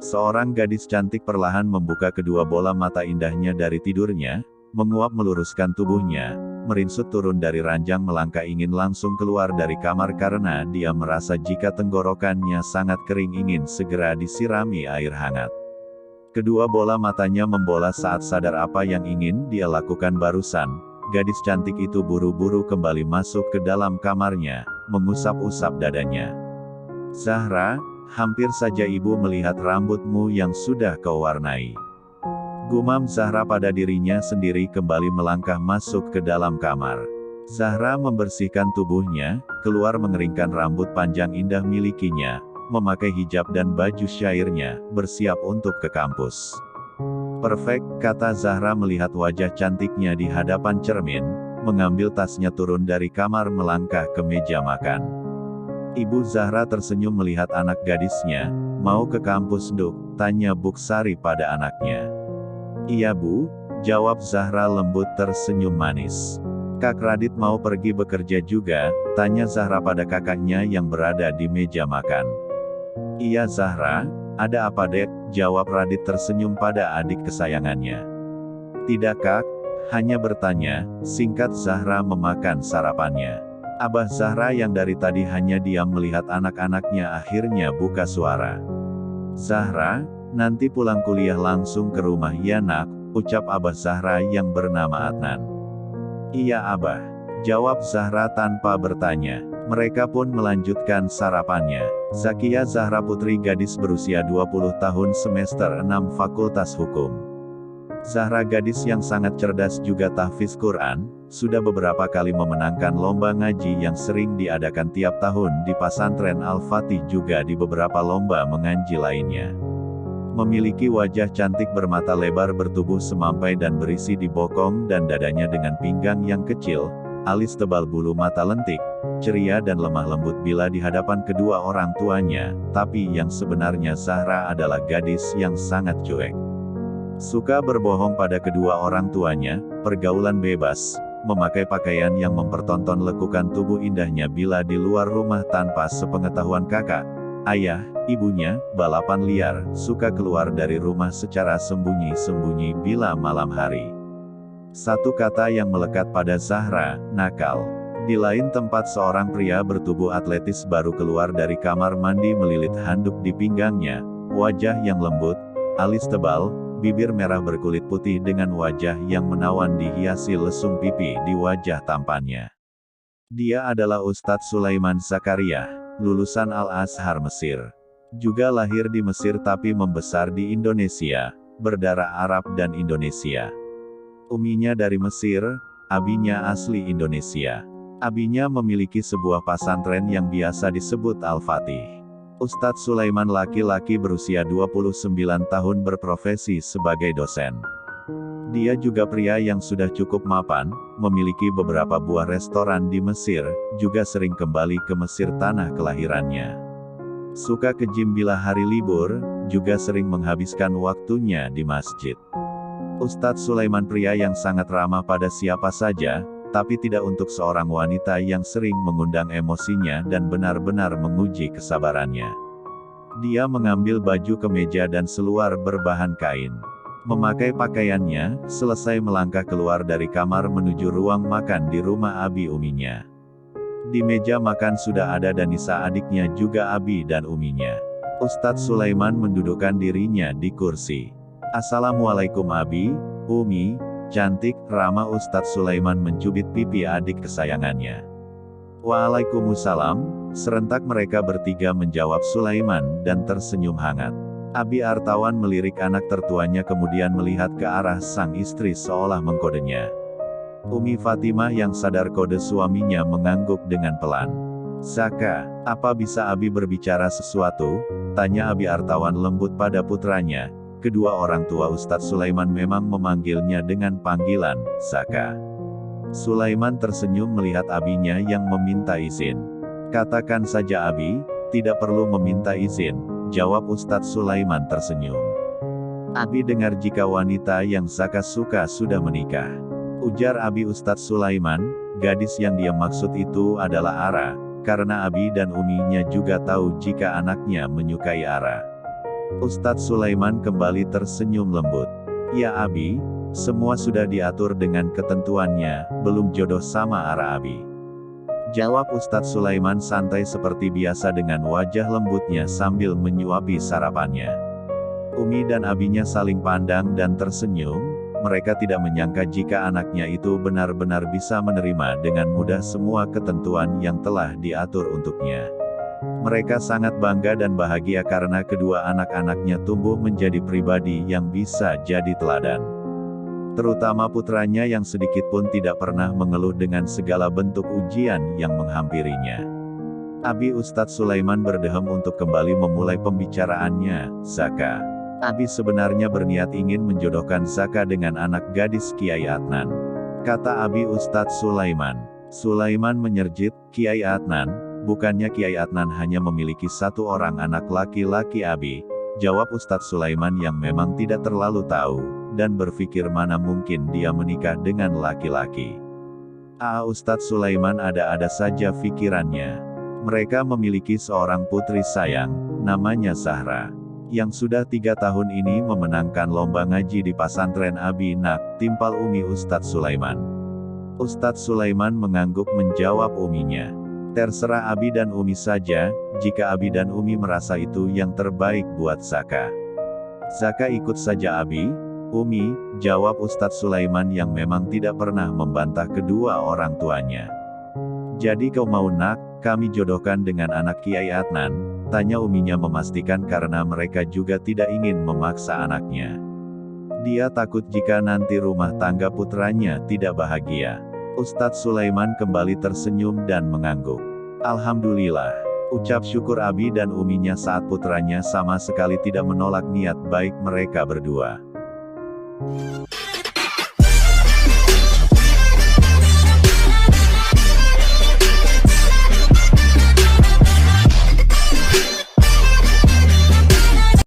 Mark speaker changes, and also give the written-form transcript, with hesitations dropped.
Speaker 1: Seorang gadis cantik perlahan membuka kedua bola mata indahnya dari tidurnya, menguap meluruskan tubuhnya, merinsut turun dari ranjang melangkah ingin langsung keluar dari kamar karena dia merasa jika tenggorokannya sangat kering ingin segera disirami air hangat. Kedua bola matanya membola saat sadar apa yang ingin dia lakukan barusan. Gadis cantik itu buru-buru kembali masuk ke dalam kamarnya, mengusap-usap dadanya. "Zahra, hampir saja ibu melihat rambutmu yang sudah kau warnai." Gumam Zahra pada dirinya sendiri kembali melangkah masuk ke dalam kamar. Zahra membersihkan tubuhnya, keluar mengeringkan rambut panjang indah milikinya, memakai hijab dan baju syairnya, bersiap untuk ke kampus. "Perfect," kata Zahra melihat wajah cantiknya di hadapan cermin, mengambil tasnya turun dari kamar melangkah ke meja makan. Ibu Zahra tersenyum melihat anak gadisnya. "Mau ke kampus, Duk?" tanya Buksari pada anaknya. "Iya Bu," jawab Zahra lembut tersenyum manis. "Kak Radit mau pergi bekerja juga?" tanya Zahra pada kakaknya yang berada di meja makan. "Iya Zahra, ada apa Dek?" jawab Radit tersenyum pada adik kesayangannya. "Tidak Kak, hanya bertanya," singkat Zahra memakan sarapannya. Abah Zahra yang dari tadi hanya diam melihat anak-anaknya akhirnya buka suara. "Zahra, nanti pulang kuliah langsung ke rumah ya nak," ucap Abah Zahra yang bernama Adnan. "Iya Abah," jawab Zahra tanpa bertanya. Mereka pun melanjutkan sarapannya. Zakia Zahra putri gadis berusia 20 tahun semester 6 Fakultas Hukum. Zahra gadis yang sangat cerdas juga tahfiz Quran, sudah beberapa kali memenangkan lomba ngaji yang sering diadakan tiap tahun di Pasantren Al-Fatih juga di beberapa lomba mengaji lainnya. Memiliki wajah cantik bermata lebar bertubuh semampai dan berisi di bokong dan dadanya dengan pinggang yang kecil, alis tebal bulu mata lentik, ceria dan lemah lembut bila di hadapan kedua orang tuanya, tapi yang sebenarnya Zahra adalah gadis yang sangat cuek. Suka berbohong pada kedua orang tuanya, pergaulan bebas, memakai pakaian yang mempertonton lekukan tubuh indahnya bila di luar rumah tanpa sepengetahuan kakak, ayah, ibunya, balapan liar, suka keluar dari rumah secara sembunyi-sembunyi bila malam hari. Satu kata yang melekat pada Zahra, nakal. Di lain tempat seorang pria bertubuh atletis baru keluar dari kamar mandi melilit handuk di pinggangnya, wajah yang lembut, alis tebal, bibir merah berkulit putih dengan wajah yang menawan dihiasi lesung pipi di wajah tampannya. Dia adalah Ustadz Sulaiman Zakaria, lulusan Al-Azhar Mesir. Juga lahir di Mesir tapi membesar di Indonesia, berdarah Arab dan Indonesia. Uminya dari Mesir, abinya asli Indonesia. Abinya memiliki sebuah pasantren yang biasa disebut Al-Fatih. Ustadz Sulaiman laki-laki berusia 29 tahun berprofesi sebagai dosen. Dia juga pria yang sudah cukup mapan, memiliki beberapa buah restoran di Mesir, juga sering kembali ke Mesir tanah kelahirannya. Suka ke gym bila hari libur, juga sering menghabiskan waktunya di masjid. Ustadz Sulaiman pria yang sangat ramah pada siapa saja, tapi tidak untuk seorang wanita yang sering mengundang emosinya dan benar-benar menguji kesabarannya. Dia mengambil baju kemeja dan seluar berbahan kain. Memakai pakaiannya, selesai melangkah keluar dari kamar menuju ruang makan di rumah abi uminya. Di meja makan sudah ada Danisa adiknya juga abi dan uminya. Ustadz Sulaiman mendudukkan dirinya di kursi. "Assalamualaikum abi, umi." Cantik, ramah Ustadz Sulaiman mencubit pipi adik kesayangannya. "Waalaikumsalam," serentak mereka bertiga menjawab Sulaiman dan tersenyum hangat. Abi Artawan melirik anak tertuanya kemudian melihat ke arah sang istri seolah mengkodenya. Umi Fatimah yang sadar kode suaminya mengangguk dengan pelan. "Zaka, apa bisa abi berbicara sesuatu?" tanya Abi Artawan lembut pada putranya. Kedua orang tua Ustadz Sulaiman memang memanggilnya dengan panggilan, Zaka. Sulaiman tersenyum melihat abinya yang meminta izin. "Katakan saja abi, tidak perlu meminta izin," jawab Ustadz Sulaiman tersenyum. "Abi dengar jika wanita yang Zaka suka sudah menikah," ujar abi Ustadz Sulaiman. Gadis yang dia maksud itu adalah Ara, karena abi dan uminya juga tahu jika anaknya menyukai Ara. Ustadz Sulaiman kembali tersenyum lembut. Ya Abi, semua sudah diatur dengan ketentuannya, belum jodoh sama Ara Abi. Jawab Ustadz Sulaiman santai seperti biasa dengan wajah lembutnya sambil menyuapi sarapannya. Umi dan Abinya saling pandang dan tersenyum, mereka tidak menyangka jika anaknya itu benar-benar bisa menerima dengan mudah semua ketentuan yang telah diatur untuknya. Mereka sangat bangga dan bahagia karena kedua anak-anaknya tumbuh menjadi pribadi yang bisa jadi teladan. Terutama putranya yang sedikit pun tidak pernah mengeluh dengan segala bentuk ujian yang menghampirinya. Abi Ustadz Sulaiman berdehem untuk kembali memulai pembicaraannya. Zaka. Abi sebenarnya berniat ingin menjodohkan Zaka dengan anak gadis Kiai Adnan. Kata Abi Ustadz Sulaiman. Sulaiman menyerjit, Kiai Adnan, bukannya Kiai Adnan hanya memiliki satu orang anak laki-laki Abi? Jawab Ustadz Sulaiman yang memang tidak terlalu tahu, dan berpikir mana mungkin dia menikah dengan laki-laki. Ustadz Sulaiman ada-ada saja pikirannya. Mereka memiliki seorang putri sayang, namanya Zahra, yang sudah 3 tahun ini memenangkan lomba ngaji di pesantren Abi Nak, timpal Umi Ustadz Sulaiman. Ustadz Sulaiman mengangguk menjawab uminya. Terserah Abi dan Umi saja, jika Abi dan Umi merasa itu yang terbaik buat Zaka. Zaka ikut saja Abi, Umi, jawab Ustadz Sulaiman yang memang tidak pernah membantah kedua orang tuanya. Jadi kau mau nak, kami jodohkan dengan anak Kiai Adnan? Tanya uminya memastikan karena mereka juga tidak ingin memaksa anaknya. Dia takut jika nanti rumah tangga putranya tidak bahagia. Ustadz Sulaiman kembali tersenyum dan mengangguk. Alhamdulillah, ucap syukur Abi dan uminya saat putranya sama sekali tidak menolak niat baik mereka berdua.